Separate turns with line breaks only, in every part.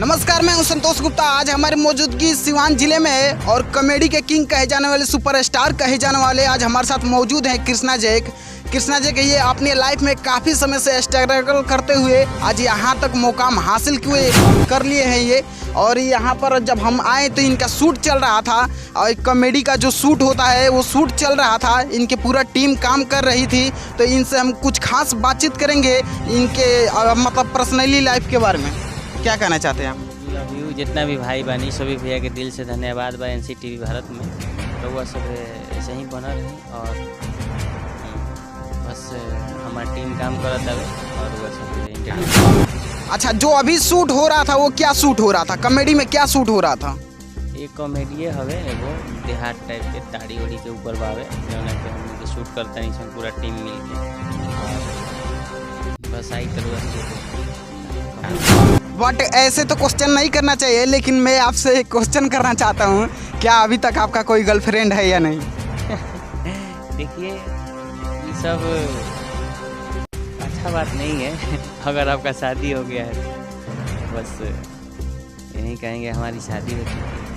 नमस्कार, मैं हूं संतोष गुप्ता। आज हमारी मौजूदगी सिवान जिले में है और कॉमेडी के किंग कहे जाने वाले, सुपरस्टार कहे जाने वाले आज हमारे साथ मौजूद हैं कृष्णा जैक। कृष्णा जैक ये अपने लाइफ में काफ़ी समय से स्ट्रगल करते हुए आज यहाँ तक मुकाम हासिल कर लिए हैं ये। और यहाँ पर जब हम आए तो इनका शूट चल रहा था और कॉमेडी का जो शूट होता है वो शूट चल रहा था। इनके पूरा टीम काम कर रही थी, तो इनसे हम कुछ खास बातचीत करेंगे इनके मतलब पर्सनली लाइफ के बारे में। क्या कहना चाहते हैं आप?
Love you. जितना भी भाई बनी सभी भैया के दिल से धन्यवाद बा NCTV भारत में। तो वह सब ऐसे ही बना रही और बस हमारा टीम काम करत है और वह सब इंटरव्यू।
अच्छा, जो अभी शूट हो रहा था वो क्या शूट हो रहा था? कॉमेडी में क्या शूट हो रहा था?
एक कॉमेडी हवे, एगो देहात टाइप के ताड़ी उड़ी के ऊपर बावे जौन पे हम के शूट करते हैं इसमें पूरा टीम मिल के। और बस आई तरह
बट ऐसे तो क्वेश्चन नहीं करना चाहिए, लेकिन मैं आपसे एक क्वेश्चन करना चाहता हूँ। क्या अभी तक आपका कोई गर्लफ्रेंड है या नहीं?
देखिए, ये सब अच्छा बात नहीं है। अगर आपका शादी हो गया है तो बस यही कहेंगे हमारी शादी हो चुकी है,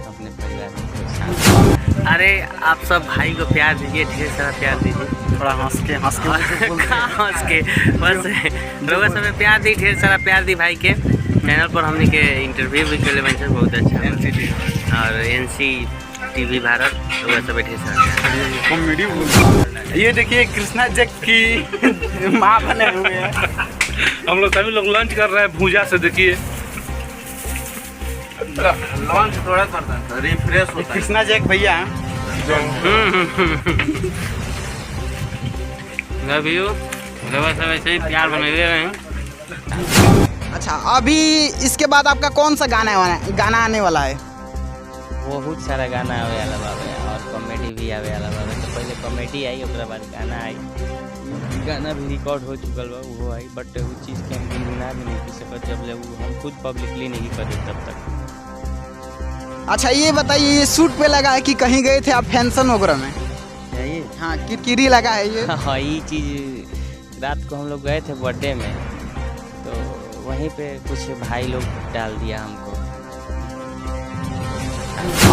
अपने परिवार में खुश। अरे आप सब भाई को प्यार दीजिए, ढेर सारा प्यार दीजिए,
थोड़ा हंस के बस
लोगों सब प्यार दी, ढेर सारा प्यार दी भाई के। चैनल पर हमने के इंटरव्यू भी कर ले बहुत अच्छा और NCTV भारत लोगों सब ढेर सारा
कॉमेडी। ये देखिए कृष्णा जैक की माँ बने हुए हैं।
हम लोग सभी लोग लंच कर रहे हैं भूजा से। देखिए
लंच थोड़ा करता है, रिफ्रेश होता है।
कृष्णा जैक भैया
लव यू। लोगों सब ऐसे ही प्यार बने हुए हैं।
अच्छा, अभी इसके बाद आपका कौन सा गाना आने वाला है?
बहुत सारा गाना आवे वाला बाबे और कॉमेडी भी आवे वाला बाबे। तो पहले कॉमेडी आई, उसके बाद गाना आई। गाना भी रिकॉर्ड हो चुकल बा, वो आई, बट वो चीज़ के हम गुनगुना भी नहीं कर सकते जब ले वो हम खुद पब्लिकली नहीं करे तब तक।
अच्छा, ये बताइए, ये शूट पे लगा है कि कहीं गए थे आप फंक्शन वगैरह में?
ये
हाँ, किरकिरी लगा है ये।
हाँ, ये चीज़ रात को हम लोग गए थे बर्थडे में, तो वहीं पे कुछ भाई लोग डाल दिया हमको।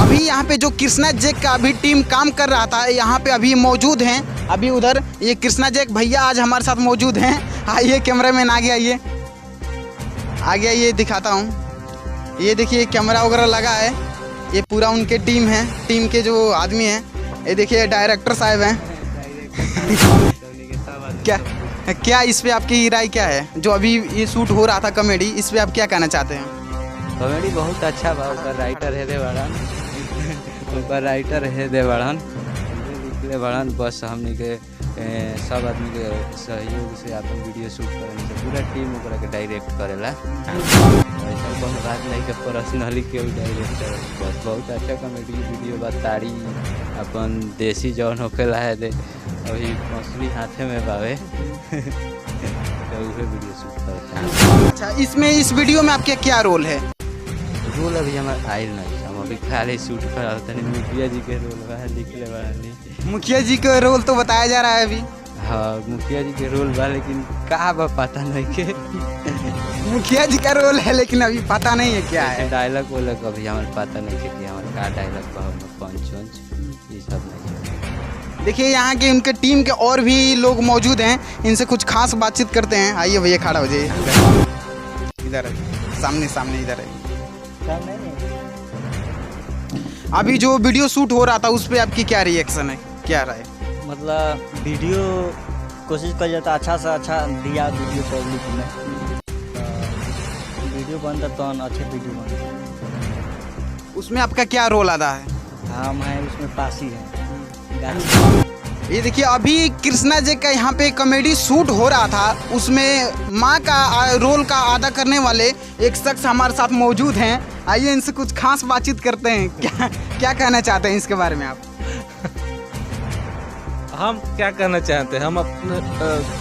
अभी यहाँ पे जो कृष्णा जैक का अभी टीम काम कर रहा था, यहाँ पे अभी मौजूद हैं। अभी उधर ये कृष्णा जैक भैया आज हमारे साथ मौजूद हैं। आइए कैमरा मैन आ गया, ये दिखाता हूँ। ये देखिए कैमरा वगैरह लगा है, ये पूरा उनके टीम है, टीम के जो आदमी हैं। ये देखिए डायरेक्टर साहब हैं। क्या इस पे आपकी राय क्या है? जो अभी ये शूट हो रहा था कॉमेडी, इस पे आप क्या कहना चाहते हैं?
कॉमेडी बहुत अच्छा बा। ऊपर राइटर है दे बड़न लिखले बड़न। बस हमने के सब आदमी के सहयोग से अपन वीडियो शूट करने से पूरा टीम ओकरा के डायरेक्ट करेला। ऐसा कोनो बात नहीं कि पर्सनली केहू डायरेक्ट करे। बस बहुत अच्छा कॉमेडी वीडियो बा। ताड़ी अपन देसी जौन होखेला है दे अभी मछली हाथे में बावे तो उहे वीडियो शूट करते हैं।
अच्छा, इसमें इस वीडियो में आपके क्या रोल है?
रोल अभी हमारे आयल नहीं, हम अभी खाली शूट कराते हैं। मुखिया जी के रोल बा, लिखले बा।
मुखिया जी का रोल तो बताया जा रहा है अभी।
हाँ, मुखिया जी के रोल बा, लेकिन कहाँ बा पता नहीं के।
मुखिया जी का रोल है लेकिन अभी पता नहीं है क्या है।
डायलॉग वोलॉग अभी हमारे पता नहीं है कि हमारे का डायलॉग बा, पंच ये सब नहीं।
देखिए यहाँ के उनके टीम के और भी लोग मौजूद हैं, इनसे कुछ खास बातचीत करते हैं। आइए भैया, खड़ा हो जाइए इधर, सामने इधर है। अभी जो वीडियो शूट हो रहा था उस पर आपकी क्या रिएक्शन है, क्या राय?
मतलब वीडियो कोशिश कर जाता अच्छा से अच्छा दिया वीडियो पब्लिक में, वीडियो बनता तो अच्छे वीडियो बनता।
उसमें आपका क्या रोल अदा है?
हम हैं उसमें पासी हैं।
ये देखिए अभी कृष्णा जी का यहाँ पे कॉमेडी शूट हो रहा था, उसमें माँ का रोल का अदा करने वाले एक शख्स हमारे साथ मौजूद हैं। आइए इनसे कुछ खास बातचीत करते हैं। क्या कहना चाहते हैं इसके बारे में आप?
हम क्या कहना चाहते हैं, हम अपने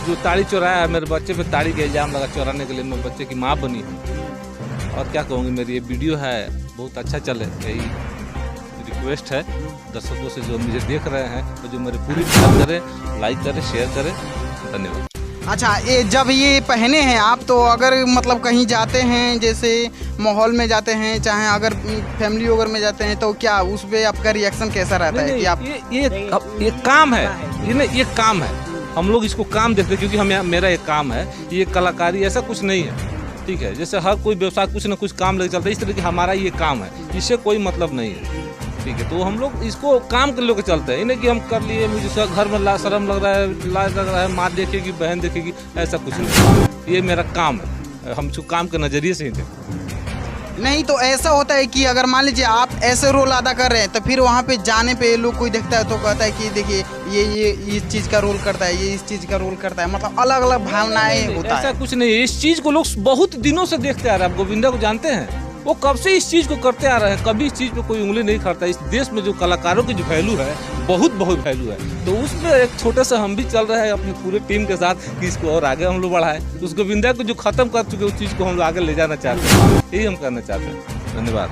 जो ताड़ी चोराया है, मेरे बच्चे पे ताड़ी का इल्जाम लगा चोराने के लिए, मेरे बच्चे की माँ बनी है। और क्या कहूँगी, मेरी ये वीडियो है बहुत अच्छा चले, यही रिक्वेस्ट है दर्शकों से जो मुझे देख रहे हैं, तो जो मेरी पूरी मदद करें, लाइक करें, शेयर करें। धन्यवाद।
अच्छा, ये जब ये पहने हैं आप, तो अगर मतलब कहीं जाते हैं, जैसे माहौल में जाते हैं, चाहे अगर फैमिली वगैरह में जाते हैं, तो क्या उस पे आपका रिएक्शन कैसा रहता है कि आप
ये काम है, ये काम है, हम लोग इसको काम देखते हैं क्योंकि हम मेरा ये काम है, ये कलाकारी ऐसा कुछ नहीं है। ठीक है, जैसे हर कोई व्यवसाय कुछ ना कुछ काम लेकर चलता है, इस तरह की हमारा ये काम है, इससे कोई मतलब नहीं है। ठीक है, तो हम लोग इसको काम के लेकर चलते हैं, इन्हें कि हम कर लिए, मुझे घर में शर्म लग रहा है, लाज लग रहा है, माँ देखेगी, बहन देखेगी, ऐसा कुछ नहीं। ये मेरा काम है, हम इसको काम के नज़रिए से ही देखते हैं।
नहीं तो ऐसा होता है कि अगर मान लीजिए आप ऐसे रोल अदा कर रहे हैं, तो फिर वहाँ पे जाने पे लोग कोई देखता है तो कहता है कि देखिए ये इस चीज़ का रोल करता है, ये इस चीज़ का रोल करता है, मतलब अलग अलग भावनाएं होता
ऐसा
है।
कुछ नहीं है, इस चीज़ को लोग बहुत दिनों से देखते आ रहे हैं। आप गोविंदा को जानते हैं, वो कब से इस चीज़ को करते आ रहे हैं, कभी इस चीज़ पे कोई उंगली नहीं करता। इस देश में जो कलाकारों की जो वैल्यू है, बहुत वैल्यू है, तो उसमें एक छोटे से हम भी चल रहे हैं अपनी पूरे टीम के साथ कि इसको और आगे हम लोग बढ़ाएं। उस गोविंदा को जो खत्म कर चुके उस चीज़ को हम लोग आगे ले जाना चाहते हैं, यही हम करना चाहते हैं। धन्यवाद।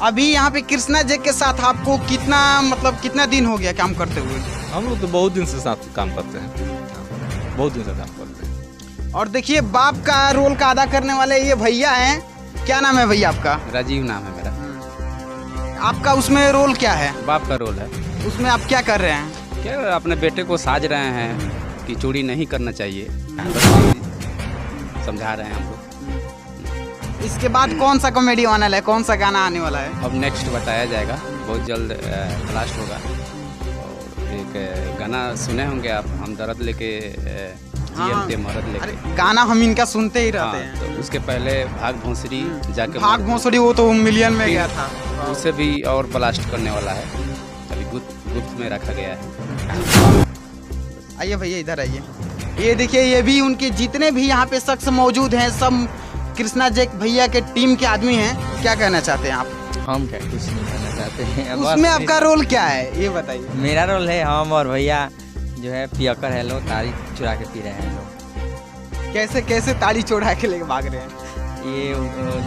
अभी यहाँ पे कृष्णा जी के साथ आपको कितना दिन हो गया काम करते हुए?
हम लोग तो बहुत दिन से साथ काम करते हैं, बहुत दिन से काम करते हैं।
और देखिए बाप का रोल का अदा करने वाले ये भैया हैं, क्या नाम है भैया आपका?
राजीव नाम है मेरा।
आपका उसमें रोल क्या है?
बाप का रोल है।
उसमें आप क्या कर रहे हैं?
क्या अपने बेटे को साज रहे हैं कि चोरी नहीं करना चाहिए, बस यही समझा रहे हैं हम लोग।
इसके बाद कौन सा कॉमेडी आने वाला है, कौन सा गाना आने वाला है?
अब नेक्स्ट बताया जाएगा, बहुत जल्द ब्लास्ट होगा। और एक गाना सुने होंगे आप, हम दर्द लेके जीएमते मरद लेके।
अरे गाना हम इनका सुनते ही रहते हैं।
तो उसके पहले भाग भोंसरी जाके
भाग भोंसड़ी वो तो मिलियन में गया था,
उसे भी और ब्लास्ट करने वाला है, अभी गुप्त में रखा गया है।
आइए भैया इधर आइए। ये देखिए, ये भी उनके जितने भी यहाँ पे शख्स मौजूद हैं, सब कृष्णा जी भैया के टीम के आदमी हैं। क्या कहना चाहते हैं आप?
हम क्या कुछ नहीं करना चाहते हैं।
उसमें आपका रोल क्या है ये बताइए।
मेरा रोल है, हम और भैया जो है पियकर है, लोग तारी चुरा के पी रहे हैं लोग।
कैसे कैसे ताड़ी चोड़ा के लेके भाग रहे हैं?
ये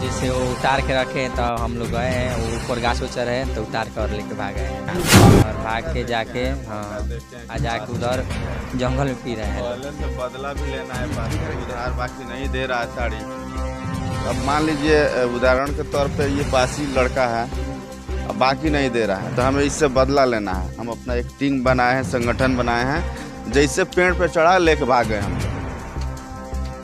जैसे वो उतार के रखे तो हम लोग गए हैं, वो ऊपर गाछ उचर है तो उतार कर लेके भाग गए हैं, और भाग के जाके जाके उधर जंगल में पी रहे हैं।
पहले से बदला भी लेना है, उधार बाकी नहीं दे रहा है साड़ी। अब मान लीजिए उदाहरण के तौर पे ये पासी लड़का है, अब बाकी नहीं दे रहा है, तो हमें इससे बदला लेना है। हम अपना एक टीम बनाए हैं, संगठन बनाए हैं, जैसे पेड़ पे चढ़ा लेके भाग गए हम,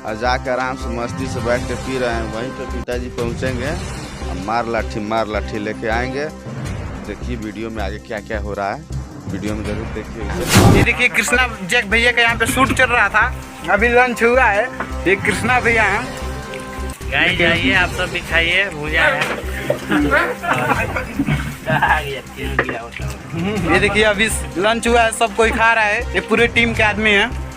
और जाकर आराम से मस्ती से बैठ के पी रहे हैं। वहीं पे पिताजी पहुंचेंगे, अब मार लाठी लेके आएंगे। देखिए वीडियो में आगे क्या क्या हो रहा है, वीडियो में जरूर देखिए।
ये देखिए कृष्णा जी भैया का यहाँ पे शूट चल रहा था, अभी लंच हुआ है। ये कृष्णा भैया हैं,
जाइए आप सब भी खाइए, भूजा है।
ये देखिए अभी लंच हुआ है, सब कोई खा रहा है, ये पूरे टीम के आदमी हैं।